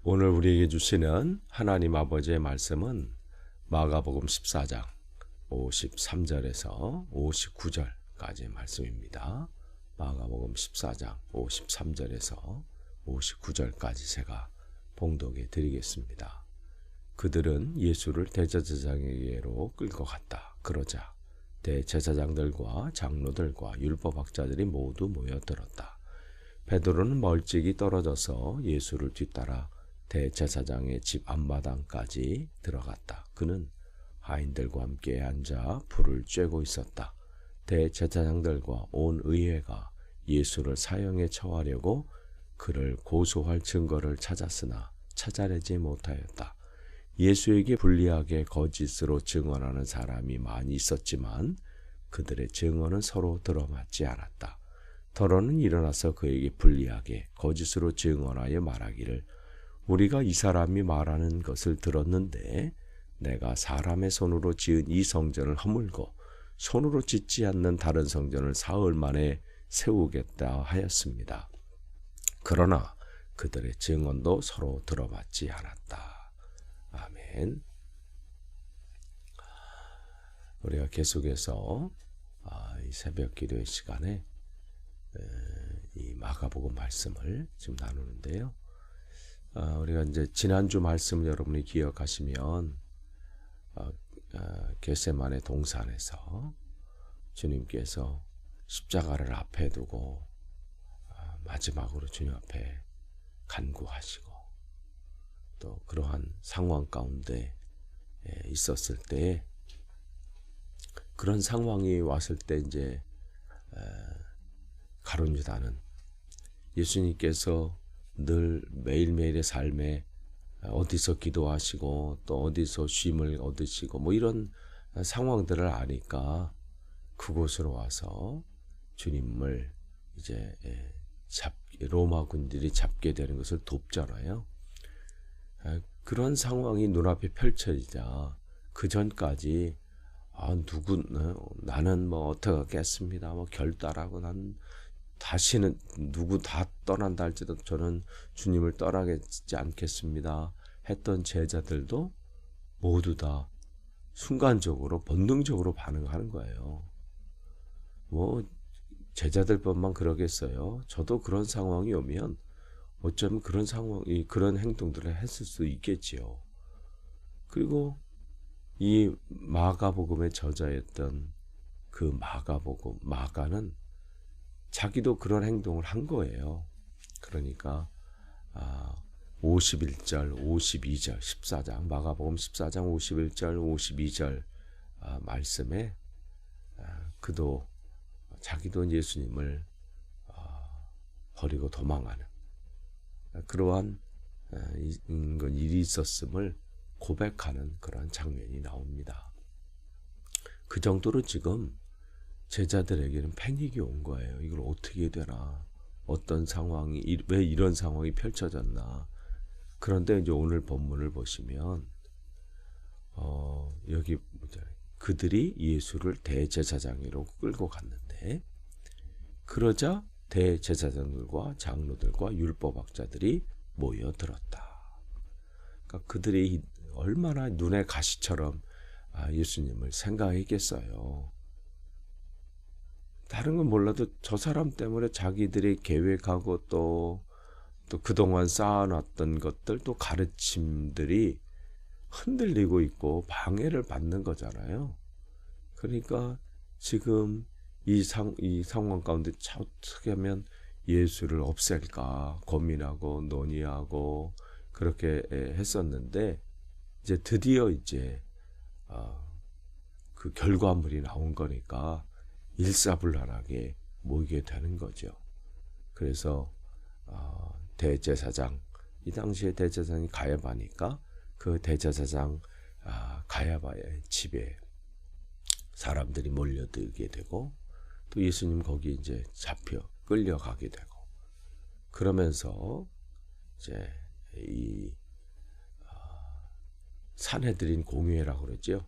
오늘 우리에게 주시는 하나님 아버지의 말씀은 마가복음 14장 53절에서 59절까지의 말씀입니다. 마가복음 14장 53절에서 59절까지 제가 봉독해 드리겠습니다. 그들은 예수를 대제사장에게로 끌고 갔다. 그러자 대제사장들과 장로들과 율법학자들이 모두 모여들었다. 베드로는 멀찍이 떨어져서 예수를 뒤따라 대제사장의 집 앞마당까지 들어갔다. 그는 하인들과 함께 앉아 불을 쬐고 있었다. 대제사장들과 온 의회가 예수를 사형에 처하려고 그를 고소할 증거를 찾았으나 찾아내지 못하였다. 예수에게 불리하게 거짓으로 증언하는 사람이 많이 있었지만 그들의 증언은 서로 들어맞지 않았다. 더러는 일어나서 그에게 불리하게 거짓으로 증언하여 말하기를 우리가 이 사람이 말하는 것을 들었는데 내가 사람의 손으로 지은 이 성전을 허물고 손으로 짓지 않는 다른 성전을 사흘 만에 세우겠다 하였습니다. 그러나 그들의 증언도 서로 들어맞지 않았다. 아멘. 우리가 계속해서 이 새벽 기도의 시간에 이 마가복음 말씀을 지금 나누는데요. 우리가 이제 지난주 말씀 여러분이 기억하시면 겟세마네 동산에서 주님께서 십자가를 앞에 두고 마지막으로 주님 앞에 간구하시고 또 그러한 상황 가운데 있었을 때 그런 상황이 왔을 때 이제 가룟 유다는 예수님께서 늘 매일매일의 삶에 어디서 기도하시고 또 어디서 쉼을 얻으시고 뭐 이런 상황들을 아니까 그곳으로 와서 주님을 이제 로마 군들이 잡게 되는 것을 돕잖아요. 그런 상황이 눈앞에 펼쳐지자 그 전까지 나는 뭐 어떻게 하겠습니다. 뭐 결단하고 난 다시는 누구 다 떠난다 할지도 저는 주님을 떠나지 않겠습니다 했던 제자들도 모두 다 순간적으로 본능적으로 반응하는 거예요. 뭐 제자들뿐만 그러겠어요. 저도 그런 상황이 오면 어쩌면 그런 행동들을 했을 수 있겠지요. 그리고 이 마가복음의 저자였던 그 마가는 자기도 그런 행동을 한 거예요. 그러니까 51절, 52절, 14장 마가복음 14장 51절, 52절 말씀에 그도 자기도 예수님을 버리고 도망하는 그러한 일이 있었음을 고백하는 그런 장면이 나옵니다. 그 정도로 지금 제자들에게는 패닉이 온 거예요. 이걸 어떻게 되나? 어떤 상황이, 왜 이런 상황이 펼쳐졌나? 그런데 이제 오늘 본문을 보시면, 여기 그들이 예수를 대제사장으로 끌고 갔는데, 그러자 대제사장들과 장로들과 율법학자들이 모여들었다. 그러니까 그들이 얼마나 눈의 가시처럼 예수님을 생각했겠어요. 다른 건 몰라도 저 사람 때문에 자기들이 계획하고 또 그동안 쌓아놨던 것들 또 가르침들이 흔들리고 있고 방해를 받는 거잖아요. 그러니까 지금 이 상황 가운데 어떻게 하면 예수를 없앨까 고민하고 논의하고 그렇게 했었는데 이제 드디어 이제 그 결과물이 나온 거니까 일사불란하게 모이게 되는 거죠. 그래서 대제사장, 이 당시에 대제사장이 가야바니까 그 대제사장 가야바의 집에 사람들이 몰려들게 되고 또 예수님 거기 이제 잡혀 끌려가게 되고 그러면서 이제 이 산헤드린 공회라고 그러죠.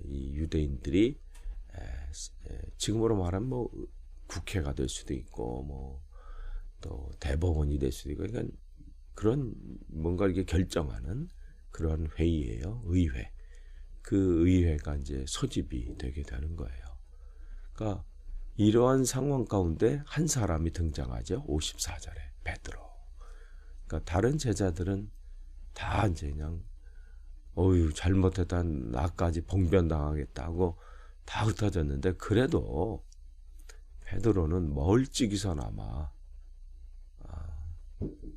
이 유대인들이 지금으로 말하면 뭐 국회가 될 수도 있고 뭐 또 대법원이 될 수도 있고 그러니까 그런 뭔가 이렇게 결정하는 그런 회의예요. 의회. 그 의회가 이제 소집이 되게 되는 거예요. 그러니까 이러한 상황 가운데 한 사람이 등장하죠. 54절에 베드로. 그러니까 다른 제자들은 다 이제 그냥 어휴 잘못했다 나까지 봉변당하겠다고 다 흩어졌는데 그래도 베드로는 멀찍이서나마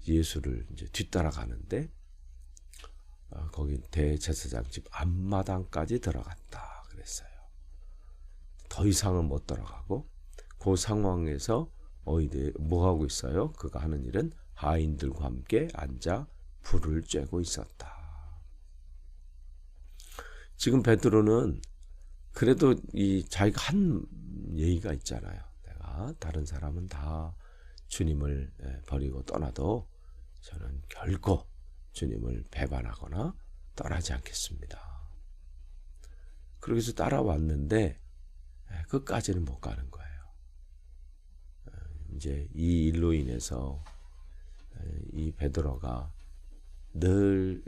예수를 이제 뒤따라가는데 거기 대제사장 집 앞마당까지 들어갔다 그랬어요. 더 이상은 못 들어가고 그 상황에서 뭐 하고 있어요? 그가 하는 일은 하인들과 함께 앉아 불을 쬐고 있었다. 지금 베드로는 그래도 이 자기가 한 예의가 있잖아요. 내가 다른 사람은 다 주님을 버리고 떠나도 저는 결코 주님을 배반하거나 떠나지 않겠습니다. 그러기 위해서 따라왔는데 끝까지는 못 가는 거예요. 이제 이 일로 인해서 이 베드로가 늘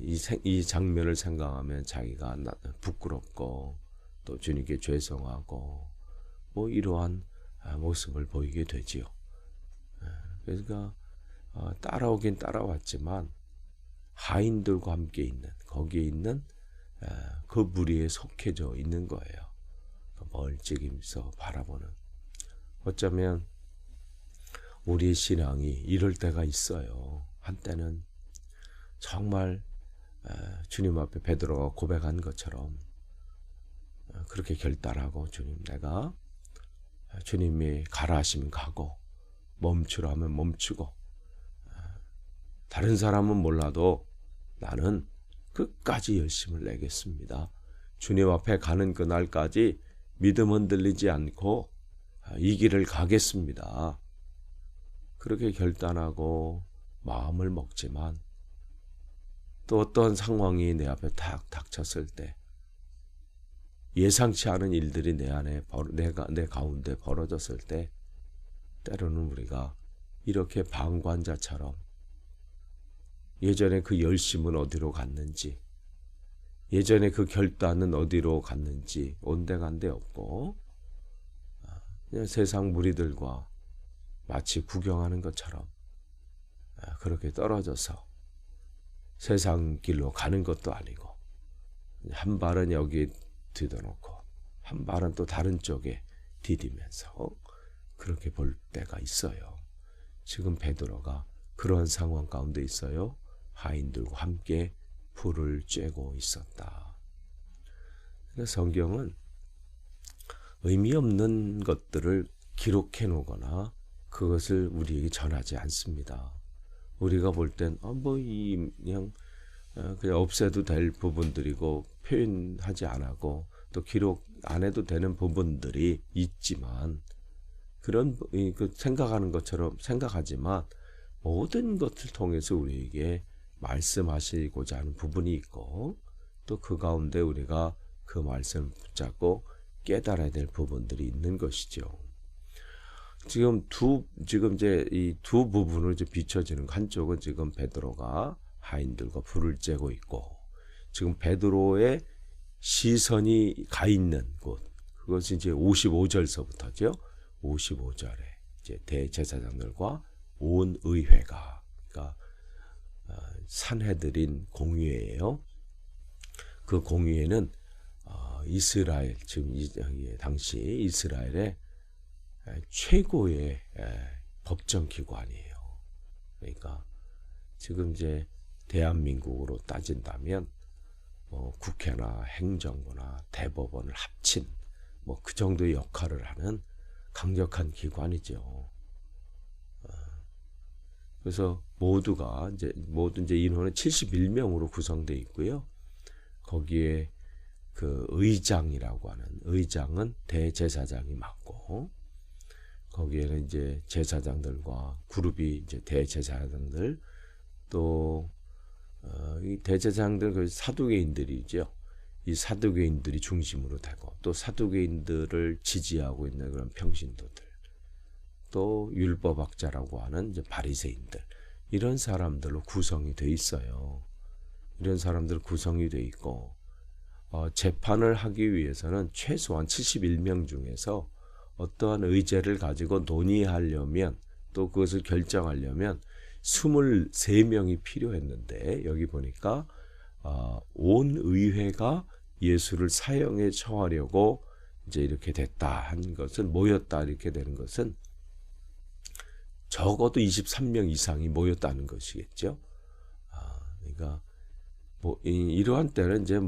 이 장면을 생각하면 자기가 부끄럽고 또 주님께 죄송하고 뭐 이러한 모습을 보이게 되지요. 그러니까 따라오긴 따라왔지만 하인들과 함께 있는 거기에 있는 그 무리에 속해져 있는 거예요. 멀찍이면서 바라보는. 어쩌면 우리의 신앙이 이럴 때가 있어요. 한때는 정말 주님 앞에 베드로가 고백한 것처럼 그렇게 결단하고 주님 내가 주님이 가라 하시면 가고 멈추라 하면 멈추고 다른 사람은 몰라도 나는 끝까지 열심을 내겠습니다. 주님 앞에 가는 그날까지 믿음 흔들리지 않고 이 길을 가겠습니다. 그렇게 결단하고 마음을 먹지만 또 어떤 상황이 내 앞에 탁 닥쳤을 때 예상치 않은 일들이 내 가운데 벌어졌을 때 때로는 우리가 이렇게 방관자처럼 예전에 그 열심은 어디로 갔는지 예전에 그 결단은 어디로 갔는지 온데간데 없고 그냥 세상 무리들과 마치 구경하는 것처럼 그렇게 떨어져서 세상 길로 가는 것도 아니고 한 발은 여기 디뎌놓고 한 발은 또 다른 쪽에 디디면서 그렇게 볼 때가 있어요. 지금 베드로가 그런 상황 가운데 있어요. 하인들과 함께 불을 쬐고 있었다. 성경은 의미 없는 것들을 기록해 놓거나 그것을 우리에게 전하지 않습니다. 우리가 볼 땐 그냥 없애도 될 부분들이고 표현하지 않고 또 기록 안 해도 되는 부분들이 있지만 그런 생각하는 것처럼 생각하지만 모든 것을 통해서 우리에게 말씀하시고자 하는 부분이 있고 또 그 가운데 우리가 그 말씀을 붙잡고 깨달아야 될 부분들이 있는 것이죠. 지금 이제 이 두 부분으로 이제 비춰지는 한쪽은 지금 베드로가 하인들과 불을 쬐고 있고 지금 베드로의 시선이 가 있는 곳 그것이 이제 55절서부터죠. 55절에 이제 대제사장들과 온 의회가 그러니까 산헤드린 공의회예요. 그 공의회는 이스라엘 지금 당시 이스라엘의 최고의 법정기관이에요. 그러니까 지금 이제 대한민국으로 따진다면 뭐 국회나 행정부나 대법원을 합친 뭐 그 정도의 역할을 하는 강력한 기관이죠. 그래서 모든 인원은 71명으로 구성되어 있고요. 거기에 그 의장이라고 하는 의장은 대제사장이 맡고 거기에는 이제 제사장들과 그룹이 이제 대제사장들 또 이 대제사장들 그 사두개인들이죠. 이 사두개인들이 중심으로 되고 또 사두개인들을 지지하고 있는 그런 평신도들 또 율법학자라고 하는 이제 바리새인들 이런 사람들로 구성이 돼 있어요. 이런 사람들 구성이 돼 있고 재판을 하기 위해서는 최소한 71명 중에서 어떠한 의제를 가지고 논의하려면 또 그것을 결정하려면 23명이 필요했는데 여기 보니까 온 의회가 예수를 사형에 처하려고 이제 이렇게 됐다 한 것은 모였다 이렇게 되는 것은 적어도 23명 이상이 모였다는 것이겠죠. 그러니까 뭐 이러한 때는 이제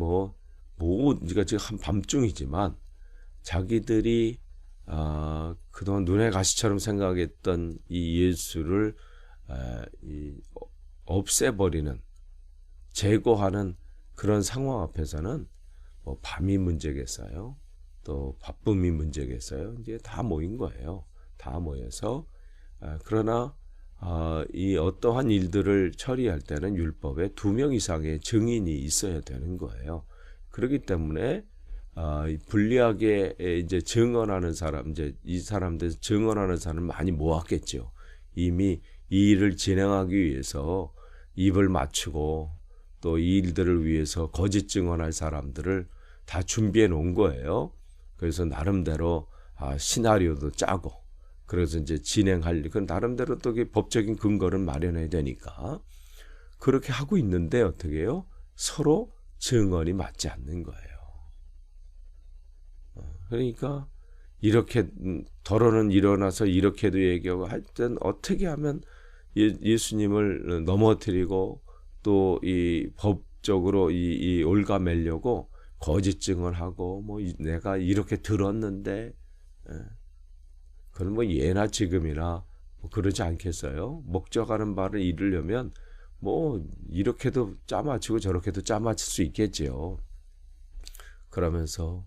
우리가 지금 한밤중이지만 자기들이 그동안 눈의 가시처럼 생각했던 이 예수를 없애버리는 제거하는 그런 상황 앞에서는 뭐 밤이 문제겠어요. 또 바쁨이 문제겠어요. 이제 다 모인 거예요. 다 모여서 그러나 이 어떠한 일들을 처리할 때는 율법에 2명 이상의 증인이 있어야 되는 거예요. 그렇기 때문에 불리하게 이제 증언하는 사람, 이제 이 사람들 증언하는 사람을 많이 모았겠죠. 이미 이 일을 진행하기 위해서 입을 맞추고 또 이 일들을 위해서 거짓 증언할 사람들을 다 준비해 놓은 거예요. 그래서 나름대로 시나리오도 짜고 그래서 이제 진행할 그 나름대로 또 법적인 근거를 마련해야 되니까 그렇게 하고 있는데 어떻게 해요? 서로 증언이 맞지 않는 거예요. 그러니까 이렇게 더러는 일어나서 이렇게도 얘기하고 하여튼 어떻게 하면 예수님을 넘어뜨리고 또 이 법적으로 이 올가매려고 거짓 증언하고 뭐 내가 이렇게 들었는데 그건 뭐 예나 지금이나 뭐 그러지 않겠어요? 목적하는 바를 이루려면 뭐 이렇게도 짜맞추고 저렇게도 짜맞출 수 있겠지요. 그러면서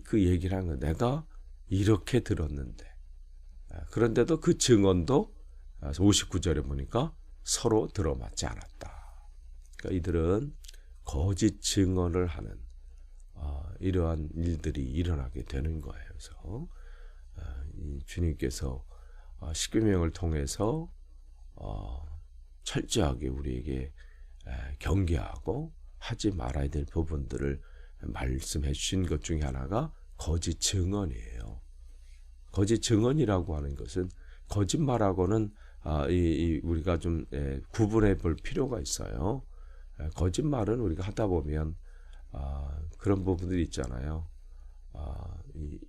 그 얘기를 한 거 내가 이렇게 들었는데 그런데도 그 증언도 59절에 보니까 서로 들어맞지 않았다. 그러니까 이들은 거짓 증언을 하는 이러한 일들이 일어나게 되는 거예요. 그래서 이 주님께서 십계명을 통해서 철저하게 우리에게 경계하고 하지 말아야 될 부분들을 말씀해 주신 것 중에 하나가 거짓 증언이에요. 거짓 증언이라고 하는 것은 거짓말하고는 우리가 좀 구분해 볼 필요가 있어요. 거짓말은 우리가 하다 보면 그런 부분들이 있잖아요.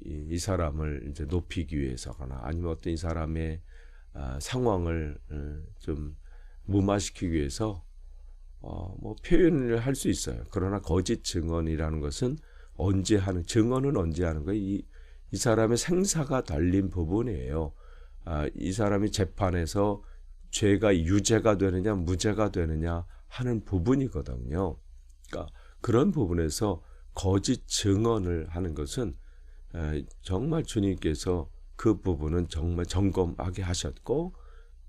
이 사람을 이제 높이기 위해서거나 아니면 어떤 이 사람의 상황을 좀 무마시키기 위해서 뭐 표현을 할 수 있어요. 그러나 거짓 증언이라는 것은 증언은 언제 하는 거예요? 이 사람의 생사가 달린 부분이에요. 이 사람이 재판에서 죄가 유죄가 되느냐 무죄가 되느냐 하는 부분이거든요. 그러니까 그런 부분에서 거짓 증언을 하는 것은 정말 주님께서 그 부분은 정말 점검하게 하셨고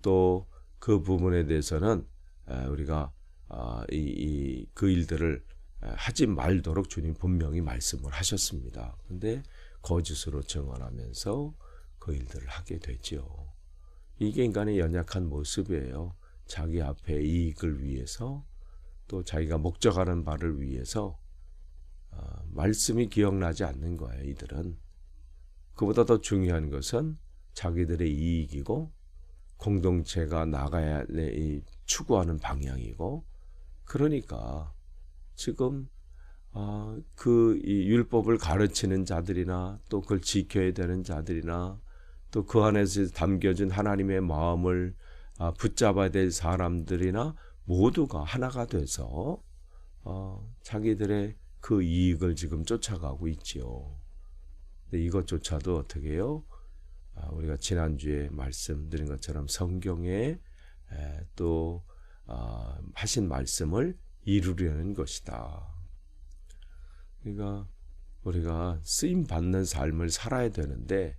또 그 부분에 대해서는 우리가 그 일들을 하지 말도록 주님 분명히 말씀을 하셨습니다. 그런데 거짓으로 증언하면서 그 일들을 하게 되죠. 이게 인간의 연약한 모습이에요. 자기 앞에 이익을 위해서 또 자기가 목적하는 바를 위해서 말씀이 기억나지 않는 거예요. 이들은. 그보다 더 중요한 것은 자기들의 이익이고 공동체가 나가야 추구하는 방향이고 그러니까 지금 이 율법을 가르치는 자들이나 또 그걸 지켜야 되는 자들이나 또 그 안에서 담겨진 하나님의 마음을 붙잡아야 될 사람들이나 모두가 하나가 돼서 자기들의 그 이익을 지금 쫓아가고 있지요. 근데 이것조차도 어떻게 해요? 우리가 지난주에 말씀드린 것처럼 성경에 또 하신 말씀을 이루려는 것이다. 그러니까 우리가 쓰임받는 삶을 살아야 되는데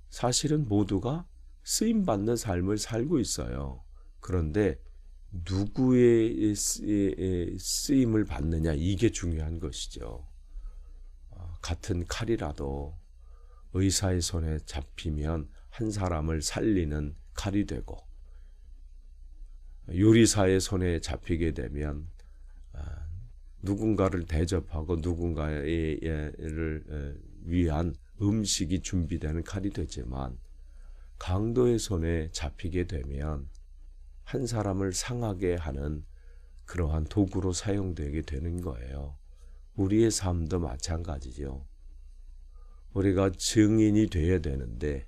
사실은 모두가 쓰임받는 삶을 살고 있어요. 그런데 누구의 쓰임을 받느냐 이게 중요한 것이죠. 같은 칼이라도 의사의 손에 잡히면 한 사람을 살리는 칼이 되고 요리사의 손에 잡히게 되면 누군가를 대접하고 누군가를 위한 음식이 준비되는 칼이 되지만 강도의 손에 잡히게 되면 한 사람을 상하게 하는 그러한 도구로 사용되게 되는 거예요. 우리의 삶도 마찬가지죠. 우리가 증인이 되어야 되는데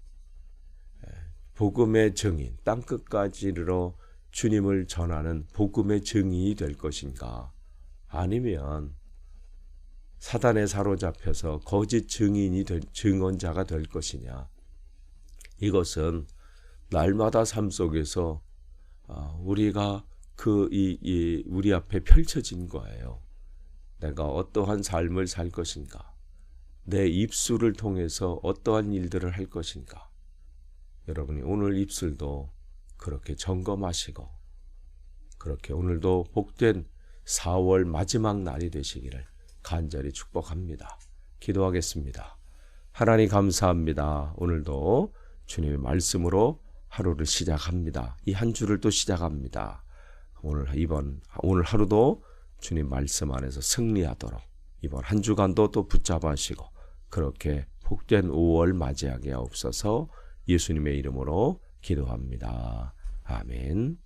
복음의 증인, 땅끝까지 이르러 주님을 전하는 복음의 증인이 될 것인가? 아니면 사단에 사로잡혀서 거짓 증언자가 될 것이냐? 이것은 날마다 삶 속에서 우리가 우리 앞에 펼쳐진 거예요. 내가 어떠한 삶을 살 것인가? 내 입술을 통해서 어떠한 일들을 할 것인가? 여러분이 오늘 입술도 그렇게 점검하시고 그렇게 오늘도 복된 4월 마지막 날이 되시기를 간절히 축복합니다. 기도하겠습니다. 하나님 감사합니다. 오늘도 주님의 말씀으로 하루를 시작합니다. 이 한 주를 또 시작합니다. 오늘 하루도 주님 말씀 안에서 승리하도록 이번 한 주간도 또 붙잡아 하시고 그렇게 복된 5월 맞이하게 하옵소서. 예수님의 이름으로 기도합니다. 아멘.